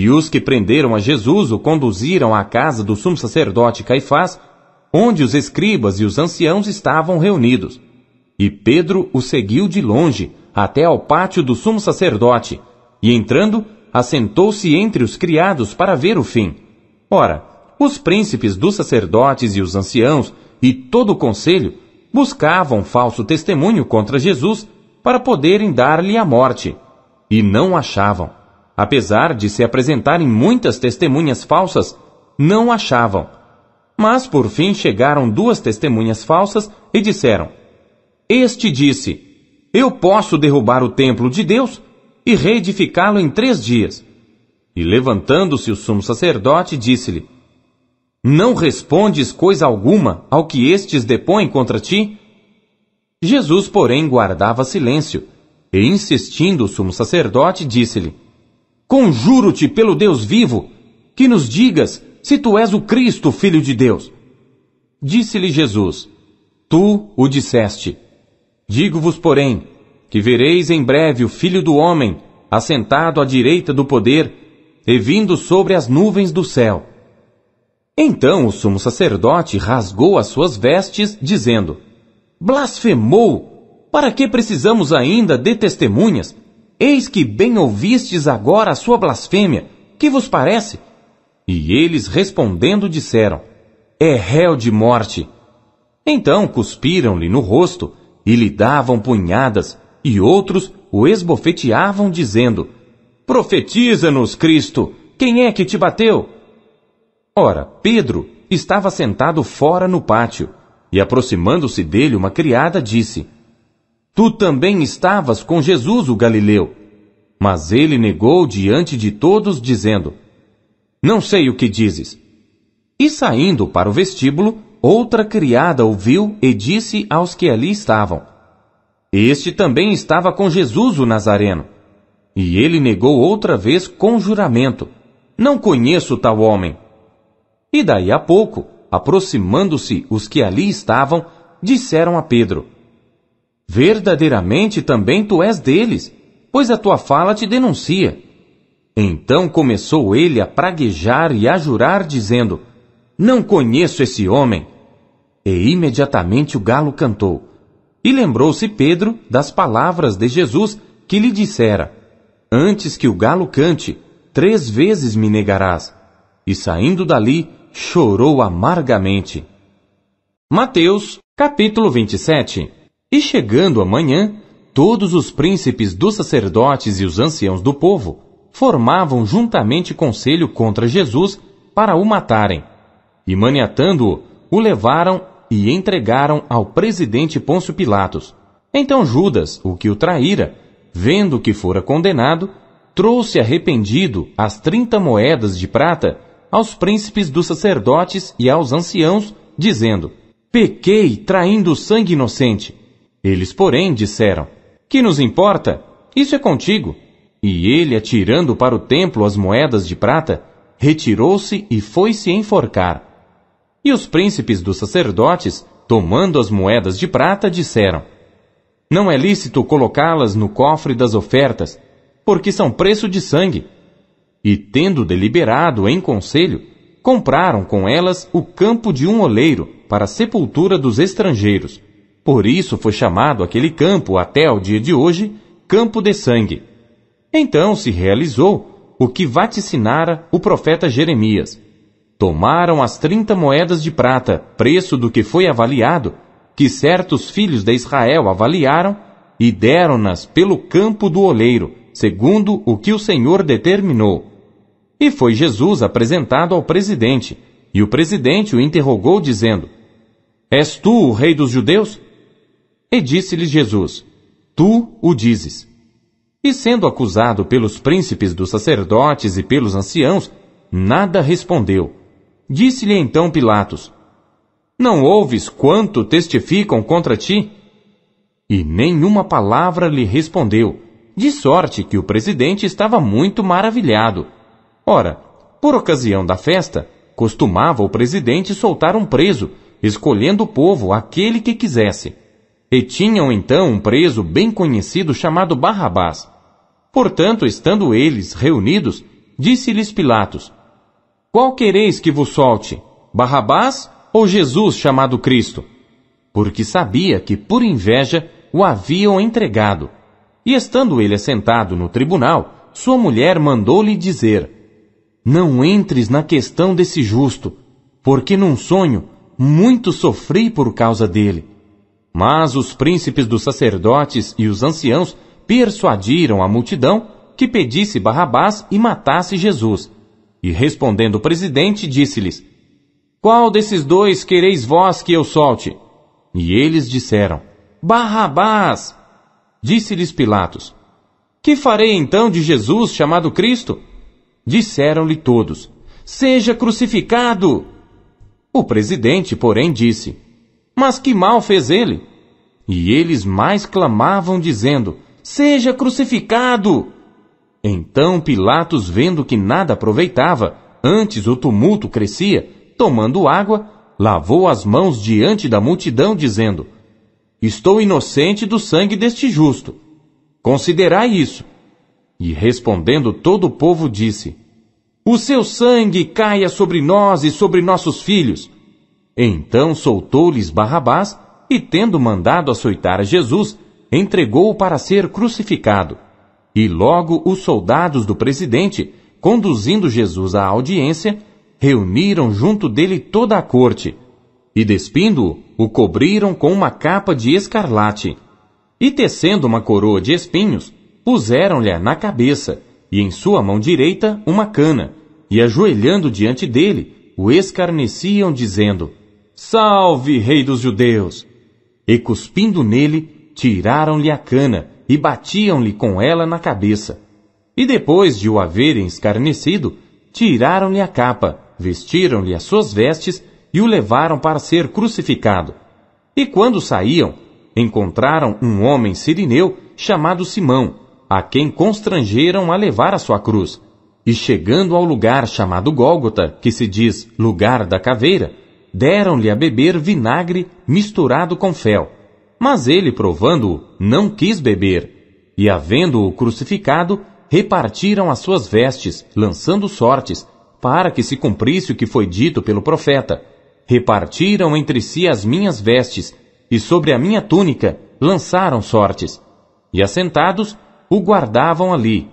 E os que prenderam a Jesus o conduziram à casa do sumo sacerdote Caifás, onde os escribas e os anciãos estavam reunidos. E Pedro o seguiu de longe, até ao pátio do sumo sacerdote, e entrando, assentou-se entre os criados para ver o fim. Ora, os príncipes dos sacerdotes e os anciãos, e todo o conselho, buscavam falso testemunho contra Jesus, para poderem dar-lhe a morte. E não achavam. Apesar de se apresentarem muitas testemunhas falsas, não achavam. Mas por fim chegaram 2 testemunhas falsas e disseram: Este disse: Eu posso derrubar o templo de Deus e reedificá-lo em 3 dias. E levantando-se o sumo sacerdote, disse-lhe: Não respondes coisa alguma ao que estes depõem contra ti? Jesus, porém, guardava silêncio, e insistindo o sumo sacerdote, disse-lhe: Conjuro-te pelo Deus vivo, que nos digas se tu és o Cristo, Filho de Deus. Disse-lhe Jesus: Tu o disseste. Digo-vos, porém, que vereis em breve o Filho do Homem, assentado à direita do poder, e vindo sobre as nuvens do céu. Então o sumo sacerdote rasgou as suas vestes, dizendo: Blasfemou! Para que precisamos ainda de testemunhas? Eis que bem ouvistes agora a sua blasfêmia. Que vos parece? E eles respondendo disseram: É réu de morte. Então cuspiram-lhe no rosto, e lhe davam punhadas, e outros o esbofeteavam, dizendo: Profetiza-nos, Cristo, quem é que te bateu? Ora, Pedro estava sentado fora no pátio, e aproximando-se dele uma criada disse: Tu também estavas com Jesus o Galileu. Mas ele negou diante de todos, dizendo: Não sei o que dizes. E saindo para o vestíbulo, outra criada ouviu e disse aos que ali estavam: Este também estava com Jesus o Nazareno. E ele negou outra vez com juramento: Não conheço tal homem. E daí a pouco, aproximando-se os que ali estavam, disseram a Pedro: Verdadeiramente também tu és deles, pois a tua fala te denuncia. Então começou ele a praguejar e a jurar, dizendo: Não conheço esse homem. E imediatamente o galo cantou. E lembrou-se Pedro das palavras de Jesus, que lhe dissera: Antes que o galo cante, 3 vezes me negarás. E saindo dali, chorou amargamente. Mateus, capítulo 27. E chegando a manhã, todos os príncipes dos sacerdotes e os anciãos do povo formavam juntamente conselho contra Jesus para o matarem. E maniatando-o, o levaram e entregaram ao presidente Pôncio Pilatos. Então Judas, o que o traíra, vendo que fora condenado, trouxe arrependido as 30 moedas de prata aos príncipes dos sacerdotes e aos anciãos, dizendo: Pequei traindo sangue inocente. Eles, porém, disseram: Que nos importa? Isso é contigo. E ele, atirando para o templo as moedas de prata, retirou-se e foi-se enforcar. E os príncipes dos sacerdotes, tomando as moedas de prata, disseram: Não é lícito colocá-las no cofre das ofertas, porque são preço de sangue. E, tendo deliberado em conselho, compraram com elas o campo de um oleiro para a sepultura dos estrangeiros. Por isso foi chamado aquele campo, até ao dia de hoje, Campo de Sangue. Então se realizou o que vaticinara o profeta Jeremias. Tomaram as 30 moedas de prata, preço do que foi avaliado, que certos filhos de Israel avaliaram, e deram-nas pelo campo do oleiro, segundo o que o Senhor determinou. E foi Jesus apresentado ao presidente, e o presidente o interrogou, dizendo: És tu o rei dos judeus? E disse-lhe Jesus: Tu o dizes. E sendo acusado pelos príncipes dos sacerdotes e pelos anciãos, nada respondeu. Disse-lhe então Pilatos: Não ouves quanto testificam contra ti? E nenhuma palavra lhe respondeu, de sorte que o presidente estava muito maravilhado. Ora, por ocasião da festa, costumava o presidente soltar um preso, escolhendo o povo aquele que quisesse. E tinham então um preso bem conhecido chamado Barrabás. Portanto, estando eles reunidos, disse-lhes Pilatos: Qual quereis que vos solte, Barrabás ou Jesus chamado Cristo? Porque sabia que por inveja o haviam entregado. E estando ele assentado no tribunal, sua mulher mandou-lhe dizer: Não entres na questão desse justo, porque num sonho muito sofri por causa dele. Mas os príncipes dos sacerdotes e os anciãos persuadiram a multidão que pedisse Barrabás e matasse Jesus. E respondendo o presidente, disse-lhes: Qual desses dois quereis vós que eu solte? E eles disseram: Barrabás. Disse-lhes Pilatos: Que farei então de Jesus chamado Cristo? Disseram-lhe todos: Seja crucificado. O presidente, porém, disse: Mas que mal fez ele? E eles mais clamavam, dizendo: Seja crucificado. Então Pilatos, vendo que nada aproveitava, antes o tumulto crescia, tomando água, lavou as mãos diante da multidão, dizendo: Estou inocente do sangue deste justo. Considerai isso. E respondendo todo o povo disse: O seu sangue caia sobre nós e sobre nossos filhos. Então soltou-lhes Barrabás, e tendo mandado açoitar a Jesus, entregou-o para ser crucificado. E logo os soldados do presidente, conduzindo Jesus à audiência, reuniram junto dele toda a corte, e despindo-o, o cobriram com uma capa de escarlate. E tecendo uma coroa de espinhos, puseram-lhe na cabeça, e em sua mão direita uma cana, e ajoelhando diante dele, o escarneciam, dizendo: Salve, Rei dos Judeus! E cuspindo nele, tiraram-lhe a cana, e batiam-lhe com ela na cabeça. E depois de o haverem escarnecido, tiraram-lhe a capa, vestiram-lhe as suas vestes, e o levaram para ser crucificado. E quando saíam, encontraram um homem sirineu chamado Simão, a quem constrangeram a levar a sua cruz. E chegando ao lugar chamado Gólgota, que se diz lugar da caveira, deram-lhe a beber vinagre misturado com fel. Mas ele, provando-o, não quis beber. E havendo-o crucificado, repartiram as suas vestes, lançando sortes, para que se cumprisse o que foi dito pelo profeta: Repartiram entre si as minhas vestes, e sobre a minha túnica lançaram sortes. E assentados, o guardavam ali.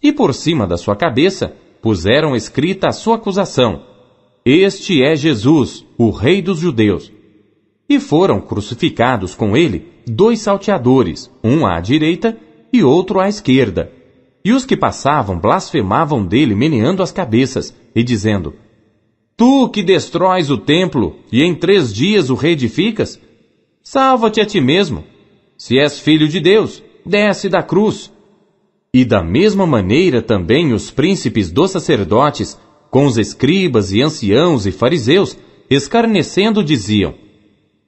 E por cima da sua cabeça puseram escrita a sua acusação: Este é Jesus, o Rei dos Judeus. E foram crucificados com ele 2 salteadores, um à direita e outro à esquerda. E os que passavam blasfemavam dele, meneando as cabeças, e dizendo: Tu que destróis o templo, e em 3 dias o reedificas, salva-te a ti mesmo. Se és filho de Deus, desce da cruz. E da mesma maneira também os príncipes dos sacerdotes, com os escribas e anciãos e fariseus, escarnecendo, diziam: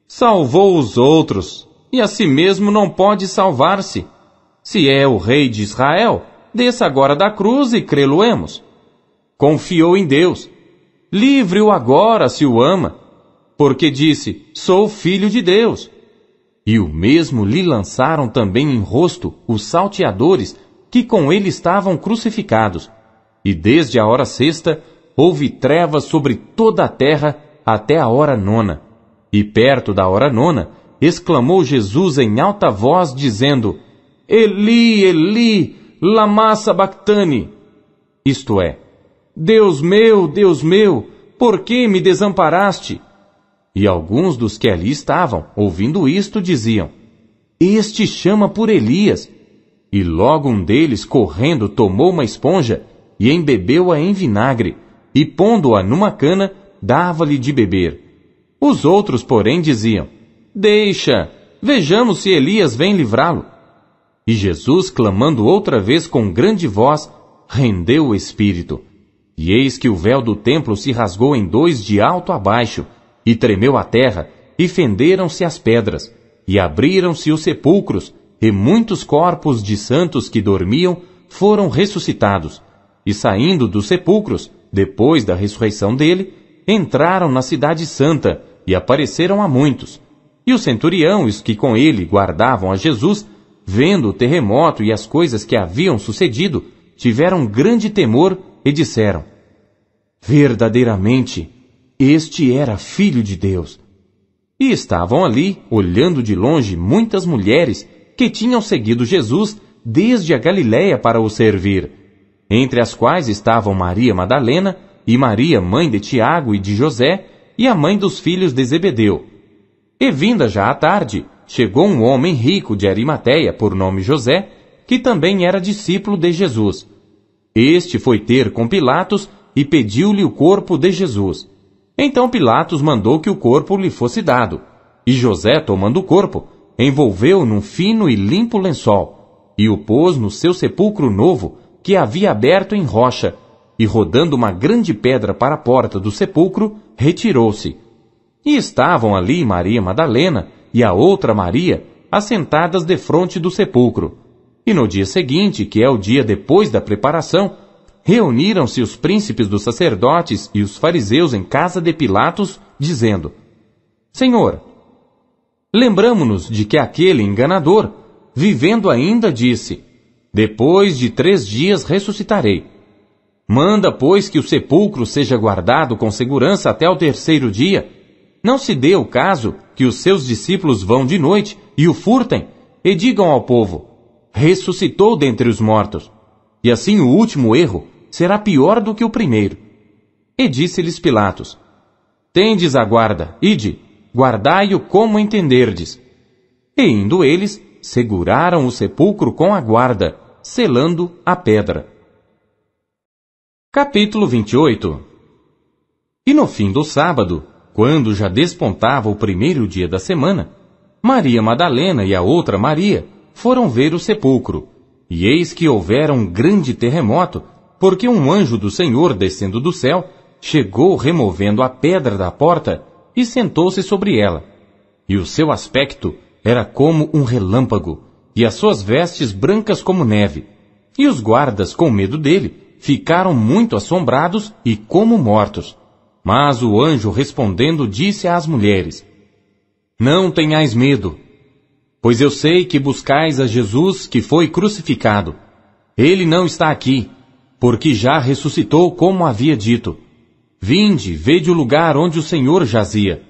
Salvou os outros, e a si mesmo não pode salvar-se. Se é o rei de Israel, desça agora da cruz e crê-lo-emos. Confiou em Deus. Livre-o agora, se o ama, porque disse: Sou filho de Deus. E o mesmo lhe lançaram também em rosto os salteadores que com ele estavam crucificados. E desde a hora 6ª houve trevas sobre toda a terra até a hora 9ª. E perto da hora 9ª, exclamou Jesus em alta voz, dizendo: Eli, Eli, lama sabactani. Isto é: Deus meu, por que me desamparaste? E alguns dos que ali estavam, ouvindo isto, diziam: Este chama por Elias. E logo um deles, correndo, tomou uma esponja e embebeu-a em vinagre, e pondo-a numa cana, dava-lhe de beber. Os outros, porém, diziam: Deixa, vejamos se Elias vem livrá-lo. E Jesus, clamando outra vez com grande voz, rendeu o espírito. E eis que o véu do templo se rasgou em 2 de alto a baixo, e tremeu a terra, e fenderam-se as pedras, e abriram-se os sepulcros, e muitos corpos de santos que dormiam foram ressuscitados. E saindo dos sepulcros, depois da ressurreição dele, entraram na cidade santa, e apareceram a muitos. E o centurião e os que com ele guardavam a Jesus, vendo o terremoto e as coisas que haviam sucedido, tiveram grande temor e disseram: verdadeiramente, este era Filho de Deus. E estavam ali, olhando de longe, muitas mulheres que tinham seguido Jesus desde a Galiléia para o servir, entre as quais estavam Maria Madalena e Maria, mãe de Tiago e de José, e a mãe dos filhos de Zebedeu. E vinda já a tarde, chegou um homem rico de Arimateia, por nome José, que também era discípulo de Jesus. Este foi ter com Pilatos e pediu-lhe o corpo de Jesus. Então Pilatos mandou que o corpo lhe fosse dado. E José, tomando o corpo, envolveu-o num fino e limpo lençol, e o pôs no seu sepulcro novo, que havia aberto em rocha, e rodando uma grande pedra para a porta do sepulcro, retirou-se. E estavam ali Maria Madalena e a outra Maria, assentadas defronte do sepulcro. E no dia seguinte, que é o dia depois da preparação, reuniram-se os príncipes dos sacerdotes e os fariseus em casa de Pilatos, dizendo: Senhor, lembramo-nos de que aquele enganador, vivendo ainda, disse: depois de 3 dias ressuscitarei. Manda, pois, que o sepulcro seja guardado com segurança até o 3º dia. Não se dê o caso que os seus discípulos vão de noite e o furtem, e digam ao povo: ressuscitou dentre os mortos. E assim o último erro será pior do que o primeiro. E disse-lhes Pilatos: tendes a guarda, ide, guardai-o como entenderdes. E indo eles, seguraram o sepulcro com a guarda, selando a pedra. Capítulo 28. E no fim do sábado, quando já despontava o 1º dia da semana, Maria Madalena e a outra Maria foram ver o sepulcro. E eis que houvera um grande terremoto, porque um anjo do Senhor, descendo do céu, chegou removendo a pedra da porta e sentou-se sobre ela. E o seu aspecto era como um relâmpago, e as suas vestes brancas como neve. E os guardas, com medo dele, ficaram muito assombrados e como mortos. Mas o anjo, respondendo, disse às mulheres: não tenhais medo, pois eu sei que buscais a Jesus que foi crucificado. Ele não está aqui, porque já ressuscitou como havia dito. Vinde, vede o lugar onde o Senhor jazia.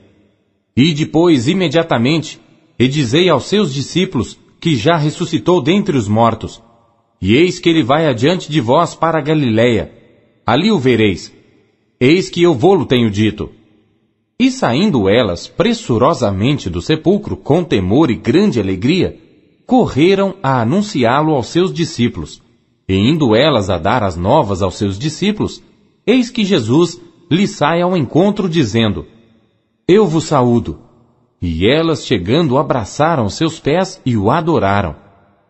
E depois, imediatamente, e dizei aos seus discípulos que já ressuscitou dentre os mortos. E eis que ele vai adiante de vós para a Galiléia. Ali o vereis. Eis que eu vô-lo tenho dito. E saindo elas pressurosamente do sepulcro, com temor e grande alegria, correram a anunciá-lo aos seus discípulos. E indo elas a dar as novas aos seus discípulos, eis que Jesus lhes sai ao encontro, dizendo: eu vos saúdo. E elas, chegando, abraçaram seus pés e o adoraram.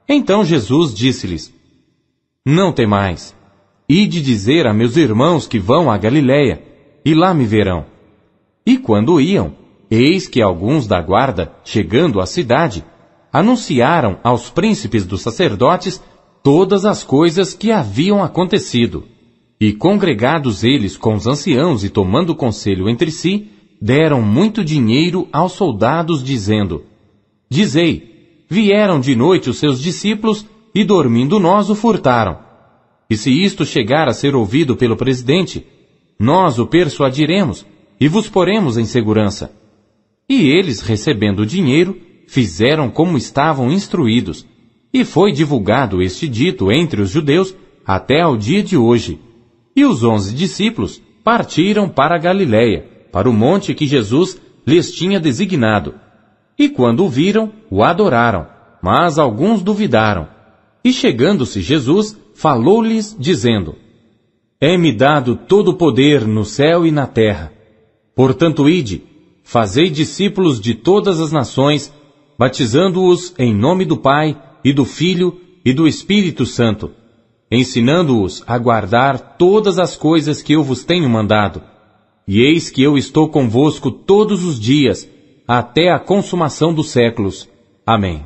Então Jesus disse-lhes: não temais. Ide dizer a meus irmãos que vão à Galiléia, e lá me verão. E quando iam, eis que alguns da guarda, chegando à cidade, anunciaram aos príncipes dos sacerdotes todas as coisas que haviam acontecido. E congregados eles com os anciãos e tomando conselho entre si, deram muito dinheiro aos soldados, dizendo: dizei, vieram de noite os seus discípulos, e dormindo nós o furtaram. E se isto chegar a ser ouvido pelo presidente, nós o persuadiremos, e vos poremos em segurança. E eles, recebendo o dinheiro, fizeram como estavam instruídos. E foi divulgado este dito entre os judeus até ao dia de hoje. E os 11 discípulos partiram para a Galiléia, para o monte que Jesus lhes tinha designado. E quando o viram, o adoraram, mas alguns duvidaram. E chegando-se Jesus, falou-lhes, dizendo: é-me dado todo o poder no céu e na terra. Portanto, ide, fazei discípulos de todas as nações, batizando-os em nome do Pai, e do Filho, e do Espírito Santo, ensinando-os a guardar todas as coisas que eu vos tenho mandado. E eis que eu estou convosco todos os dias, até a consumação dos séculos. Amém.